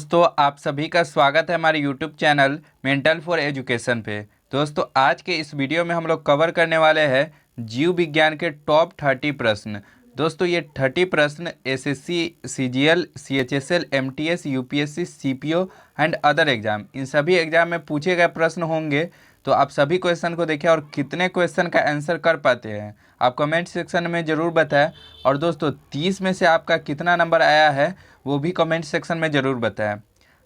दोस्तों आप सभी का स्वागत है हमारे YouTube channel mental for education पे। दोस्तों आज के इस वीडियो में हम लोग कवर करने वाले हैं जीव विज्ञान के टॉप 30 प्रश्न। दोस्तों ये 30 प्रश्न SSC, CGL, CHSL, MTS, UPSC, CPO and other exam, इन सभी एग्जाम में पूछे गए प्रश्न होंगे। तो आप सभी क्वेश्चन को देखें और कितने क्वेश्चन का आंसर कर पाते हैं आप कमेंट सेक्शन में ज़रूर बताएं। और दोस्तों 30 में से आपका कितना नंबर आया है वो भी कमेंट सेक्शन में ज़रूर बताएं।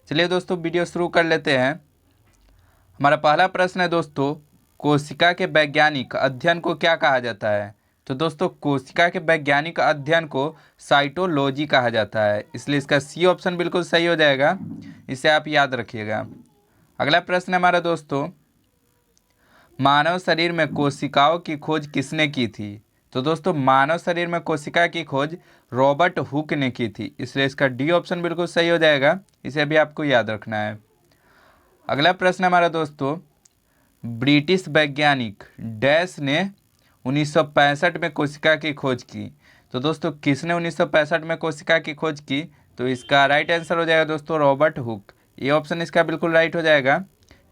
चलिए दोस्तों वीडियो शुरू कर लेते हैं। हमारा पहला प्रश्न है दोस्तों, कोशिका के वैज्ञानिक अध्ययन को क्या कहा जाता है? तो दोस्तों कोशिका के वैज्ञानिक अध्ययन को साइटोलॉजी कहा जाता है, इसलिए इसका सी ऑप्शन बिल्कुल सही हो जाएगा, इसे आप याद रखिएगा। अगला प्रश्न है हमारा दोस्तों, मानव शरीर में कोशिकाओं की खोज किसने की थी? तो दोस्तों मानव शरीर में कोशिका की खोज रॉबर्ट हुक ने की थी, इसलिए इसका डी ऑप्शन बिल्कुल सही हो जाएगा, इसे भी आपको याद रखना है। अगला प्रश्न हमारा दोस्तों, ब्रिटिश वैज्ञानिक डैश ने 1965 में कोशिका की खोज की। तो दोस्तों किसने 1965 में कोशिका की खोज की? तो इसका राइट आंसर हो जाएगा दोस्तों रॉबर्ट हुक। ये ऑप्शन इसका बिल्कुल राइट हो जाएगा,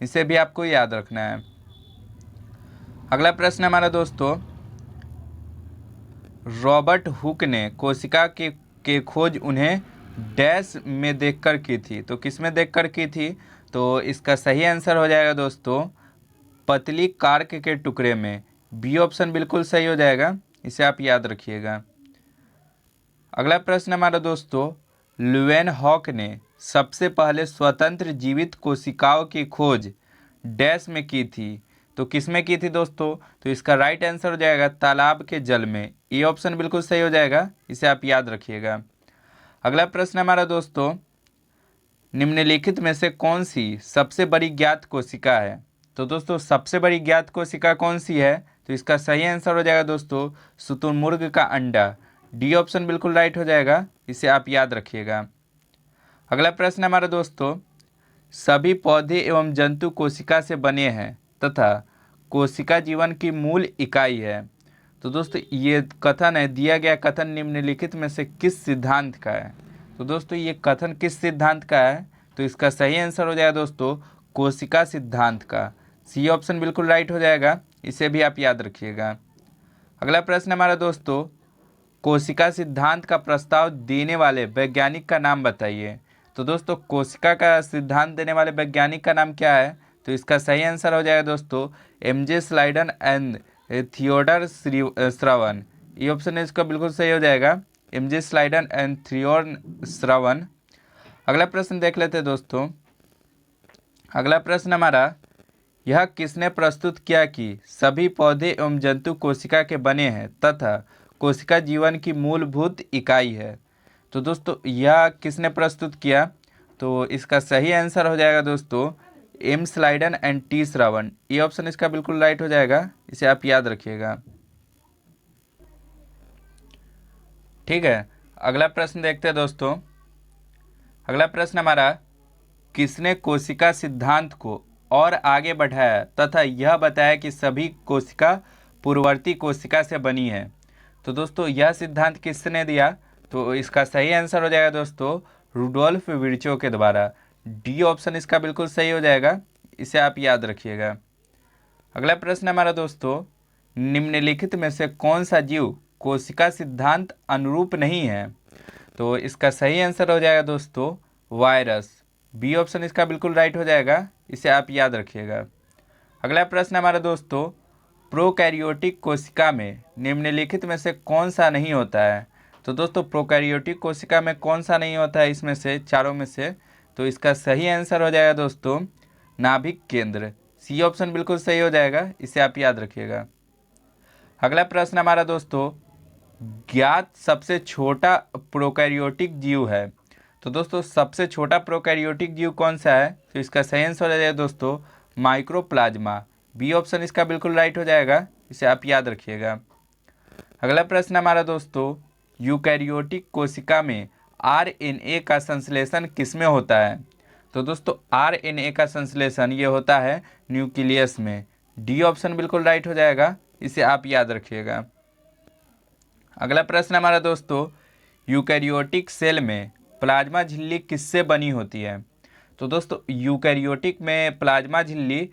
इसे भी आपको याद रखना है। अगला प्रश्न हमारा दोस्तों, रॉबर्ट हुक ने कोशिका के खोज उन्हें डैश में देखकर की थी। तो किस में देखकर की थी? तो इसका सही आंसर हो जाएगा दोस्तों पतली कार्क के टुकड़े में। बी ऑप्शन बिल्कुल सही हो जाएगा, इसे आप याद रखिएगा। अगला प्रश्न हमारा दोस्तों, ल्यूवेनहॉक ने सबसे पहले स्वतंत्र जीवित कोशिकाओं की खोज डैश में की थी। तो किस में की थी दोस्तों? तो इसका राइट आंसर हो जाएगा तालाब के जल में। ये ऑप्शन बिल्कुल सही हो जाएगा, इसे आप याद रखिएगा। अगला प्रश्न हमारा दोस्तों, निम्नलिखित में से कौन सी सबसे बड़ी ज्ञात कोशिका है? तो दोस्तों सबसे बड़ी ज्ञात कोशिका कौन सी है? तो इसका सही आंसर हो जाएगा दोस्तों शुतुरमुर्ग का अंडा। डी ऑप्शन बिल्कुल राइट हो जाएगा, इसे आप याद रखिएगा। अगला प्रश्न हमारा दोस्तों, सभी पौधे एवं जंतु कोशिका से बने हैं तथा कोशिका जीवन की मूल इकाई है। तो दोस्तों ये कथन है, दिया गया कथन निम्नलिखित में से किस सिद्धांत का है? तो दोस्तों ये कथन किस सिद्धांत का है? तो इसका सही आंसर हो जाएगा दोस्तों कोशिका सिद्धांत का। सी ऑप्शन बिल्कुल राइट हो जाएगा, इसे भी आप याद रखिएगा। अगला प्रश्न हमारा दोस्तों, कोशिका सिद्धांत का प्रस्ताव देने वाले वैज्ञानिक का नाम बताइए। तो दोस्तों कोशिका का सिद्धांत देने वाले वैज्ञानिक का नाम क्या है? तो इसका सही आंसर हो जाएगा दोस्तों एमजे स्लाइडन एंड थियोडर श्रवण। ये ऑप्शन इसका बिल्कुल सही हो जाएगा, एमजे स्लाइडन एंड थियोडर श्रवण। अगला प्रश्न देख लेते हैं दोस्तों। अगला प्रश्न हमारा, यह किसने प्रस्तुत किया कि सभी पौधे एवं जंतु कोशिका के बने हैं तथा कोशिका जीवन की मूलभूत इकाई है? तो दोस्तों यह किसने प्रस्तुत किया? तो इसका सही आंसर हो जाएगा दोस्तों एम स्लाइडन एंड टी श्रवण। ये ऑप्शन इसका बिल्कुल राइट हो जाएगा, इसे आप याद रखिएगा। ठीक है, अगला प्रश्न देखते हैं दोस्तों। अगला प्रश्न हमारा, किसने कोशिका सिद्धांत को और आगे बढ़ाया तथा यह बताया कि सभी कोशिका पूर्ववर्ती कोशिका से बनी है? तो दोस्तों यह सिद्धांत किसने दिया? तो इसका सही आंसर हो जाएगा दोस्तों रुडोल्फ विर्चो के द्वारा। डी ऑप्शन इसका बिल्कुल सही हो जाएगा, इसे आप याद रखिएगा। अगला प्रश्न हमारा दोस्तों, निम्नलिखित में से कौन सा जीव कोशिका सिद्धांत अनुरूप नहीं है? तो इसका सही आंसर हो जाएगा दोस्तों वायरस। बी ऑप्शन इसका बिल्कुल राइट हो जाएगा, इसे आप याद रखिएगा। अगला प्रश्न हमारा दोस्तों, प्रोकैरियोटिक कोशिका में निम्नलिखित में से कौन सा नहीं होता है? तो दोस्तों प्रोकैरियोटिक कोशिका में कौन सा नहीं होता है इसमें से, चारों में से? तो इसका सही आंसर हो जाएगा दोस्तों नाभिक केंद्र। सी ऑप्शन बिल्कुल सही हो जाएगा, इसे आप याद रखिएगा। अगला प्रश्न हमारा दोस्तों, ज्ञात सबसे छोटा प्रोकैरियोटिक जीव है। तो दोस्तों सबसे छोटा प्रोकैरियोटिक जीव कौन सा है? तो इसका सही आंसर हो जाएगा दोस्तों माइक्रोप्लाज्मा। बी ऑप्शन इसका बिल्कुल राइट हो जाएगा, इसे आप याद रखिएगा। अगला प्रश्न हमारा दोस्तों, यूकैरियोटिक कोशिका में आरएनए का संश्लेषण किसमें होता है? तो दोस्तों आरएनए का संश्लेषण ये होता है न्यूक्लियस में। डी ऑप्शन बिल्कुल राइट हो जाएगा, इसे आप याद रखिएगा। अगला प्रश्न हमारा दोस्तों, यूकैरियोटिक सेल में प्लाज्मा झिल्ली किससे बनी होती है? तो दोस्तों यूकैरियोटिक में प्लाज्मा झिल्ली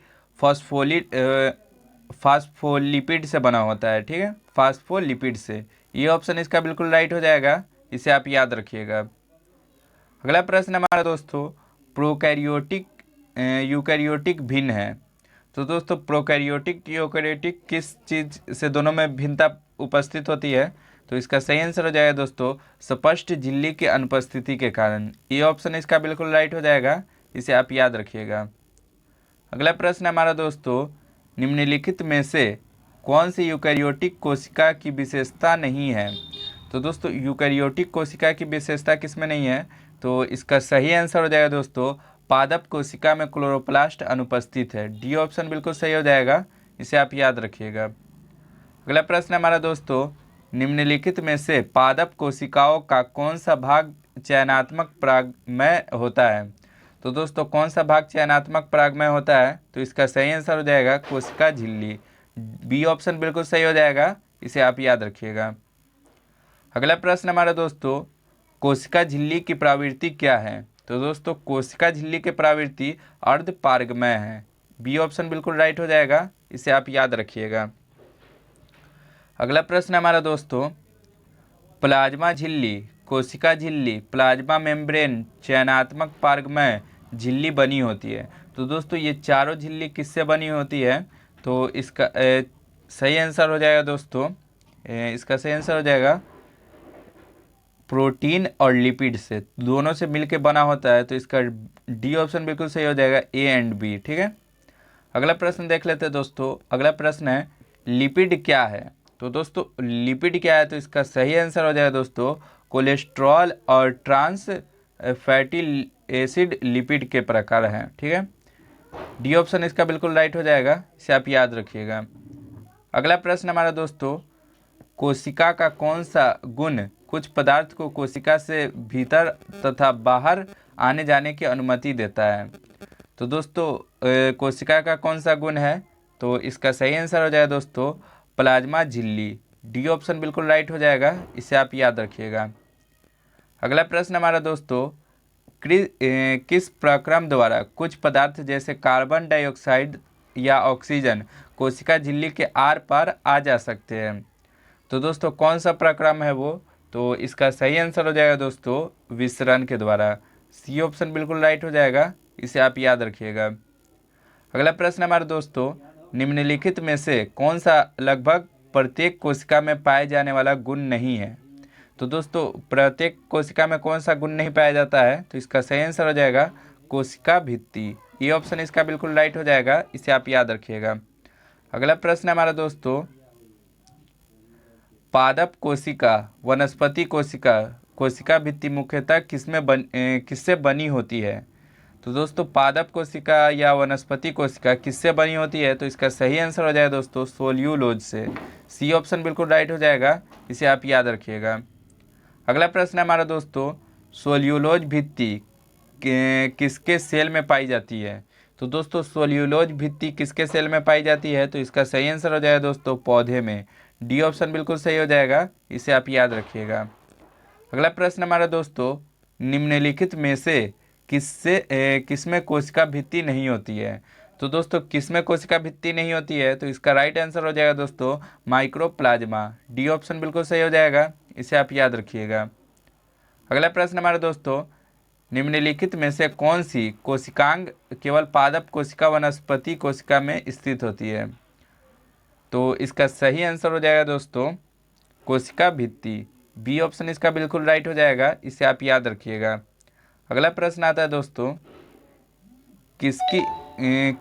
फास्फोलिपिड से बना होता है, ठीक है, फास्फोलिपिड से। ये ऑप्शन इसका बिल्कुल राइट हो जाएगा, इसे आप याद रखिएगा। अगला प्रश्न हमारा दोस्तों, प्रोकैरियोटिक यूकैरियोटिक भिन्न है। तो दोस्तों प्रोकैरियोटिक यूकैरियोटिक किस चीज़ से दोनों में भिन्नता उपस्थित होती है? तो इसका सही आंसर हो जाएगा दोस्तों स्पष्ट झिल्ली की अनुपस्थिति के कारण। ये ऑप्शन इसका बिल्कुल राइट हो जाएगा, इसे आप याद रखिएगा। अगला प्रश्न हमारा दोस्तों, निम्नलिखित में से कौन सी यूकैरियोटिक कोशिका की विशेषता नहीं है? तो दोस्तों यूकैरियोटिक कोशिका की विशेषता किसमें नहीं है? तो इसका सही आंसर हो जाएगा दोस्तों पादप कोशिका में क्लोरोप्लास्ट अनुपस्थित है। डी ऑप्शन बिल्कुल सही हो जाएगा, इसे आप याद रखिएगा। अगला प्रश्न हमारा दोस्तों, निम्नलिखित में से पादप कोशिकाओं का कौन सा भाग चयनात्मक परागमय होता है? तो दोस्तों कौन सा भाग चयनात्मक परागमय होता है? तो इसका सही आंसर हो जाएगा कोशिका झिल्ली। बी ऑप्शन बिल्कुल सही हो जाएगा, इसे आप याद रखिएगा। अगला प्रश्न हमारा दोस्तों, कोशिका झिल्ली की प्रवृत्ति क्या है? तो दोस्तों कोशिका झिल्ली की प्रवृत्ति अर्धपारगमय है। बी ऑप्शन बिल्कुल राइट हो जाएगा, इसे आप याद रखिएगा। अगला प्रश्न हमारा दोस्तों, प्लाज्मा झिल्ली, कोशिका झिल्ली, प्लाज्मा मेम्ब्रेन, चयनात्मक पारगमय झिल्ली बनी होती है। तो दोस्तों ये चारों झिल्ली किससे बनी होती है? तो इसका सही आंसर हो जाएगा दोस्तों, इसका सही आंसर हो जाएगा प्रोटीन और लिपिड से, दोनों से मिलके बना होता है। तो इसका डी ऑप्शन बिल्कुल सही हो जाएगा, ए एंड बी, ठीक है। अगला प्रश्न देख लेते हैं दोस्तों। अगला प्रश्न है लिपिड क्या है? तो दोस्तों लिपिड क्या है? तो इसका सही आंसर हो जाएगा दोस्तों कोलेस्ट्रॉल और ट्रांस फैटी एसिड लिपिड के प्रकार हैं, ठीक है। डी ऑप्शन इसका बिल्कुल राइट हो जाएगा, इसे आप याद रखिएगा। अगला प्रश्न हमारा दोस्तों, कोशिका का कौन सा गुण कुछ पदार्थ को कोशिका से भीतर तथा बाहर आने जाने की अनुमति देता है? तो दोस्तों कोशिका का कौन सा गुण है? तो इसका सही आंसर हो जाएगा दोस्तों प्लाज्मा झिल्ली। डी ऑप्शन बिल्कुल राइट हो जाएगा, इसे आप याद रखिएगा। अगला प्रश्न हमारा दोस्तों, किस प्रक्रम द्वारा कुछ पदार्थ जैसे कार्बन डाइऑक्साइड या ऑक्सीजन कोशिका झिल्ली के आर पार आ जा सकते हैं? तो दोस्तों कौन सा प्रक्रम है वो? तो इसका सही आंसर हो जाएगा दोस्तों विसरण के द्वारा। सी ऑप्शन बिल्कुल राइट हो जाएगा, इसे आप याद रखिएगा। अगला प्रश्न हमारे दोस्तों, निम्नलिखित में से कौन सा लगभग प्रत्येक कोशिका में पाए जाने वाला गुण नहीं है? तो दोस्तों प्रत्येक कोशिका में कौन सा गुण नहीं पाया जाता है? तो इसका सही आंसर हो जाएगा कोशिका भित्ति। ये ऑप्शन इसका बिल्कुल राइट हो जाएगा, इसे आप याद रखिएगा। अगला प्रश्न हमारा दोस्तों, पादप कोशिका, वनस्पति कोशिका, कोशिका भित्ति मुख्यतः किससे बनी होती है? तो दोस्तों पादप कोशिका या वनस्पति कोशिका किससे बनी होती है? तो इसका सही आंसर हो जाएगा दोस्तों सोल्यूलोज से। सी ऑप्शन बिल्कुल राइट हो जाएगा, इसे आप याद रखिएगा। अगला प्रश्न है हमारा दोस्तों, सोल्यूलोज भित्ति किसके सेल में पाई जाती है? तो दोस्तों सोल्यूलोज भित्ति किसके सेल में पाई जाती है? तो इसका सही आंसर हो जाएगा दोस्तों पौधे में। डी ऑप्शन बिल्कुल सही हो जाएगा, इसे आप याद रखिएगा। अगला प्रश्न हमारा दोस्तों, निम्नलिखित में से किसमें कोशिका भित्ति नहीं होती है? तो दोस्तों किसमें कोशिका भित्ति नहीं होती है? तो इसका राइट आंसर हो जाएगा दोस्तों माइक्रोप्लाज्मा। डी ऑप्शन बिल्कुल सही हो जाएगा, इसे आप याद रखिएगा। अगला प्रश्न हमारे दोस्तों, निम्नलिखित में से कौन सी कोशिकांग केवल पादप कोशिका वनस्पति कोशिका में स्थित होती है? तो इसका सही आंसर हो जाएगा दोस्तों कोशिका भित्ति। बी ऑप्शन इसका बिल्कुल राइट हो जाएगा, इसे आप याद रखिएगा। अगला प्रश्न आता है दोस्तों,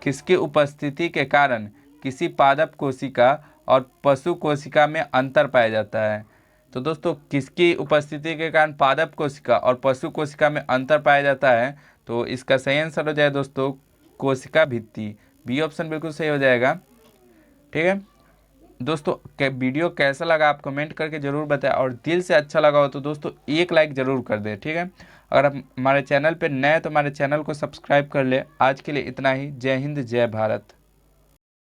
किसकी उपस्थिति के कारण किसी पादप कोशिका और पशु कोशिका में अंतर पाया जाता है? तो दोस्तों किसकी उपस्थिति के कारण पादप कोशिका और पशु कोशिका में अंतर पाया जाता है? तो इसका सही आंसर हो जाए दोस्तों कोशिका भित्ति। बी ऑप्शन बिल्कुल सही हो जाएगा, ठीक है दोस्तों। वीडियो कैसा लगा आप कमेंट करके ज़रूर बताएं, और दिल से अच्छा लगा हो तो दोस्तों एक लाइक ज़रूर कर दें, ठीक है। अगर आप हमारे चैनल पर नए तो हमारे चैनल को सब्सक्राइब कर ले। आज के लिए इतना ही। जय हिंद, जय भारत।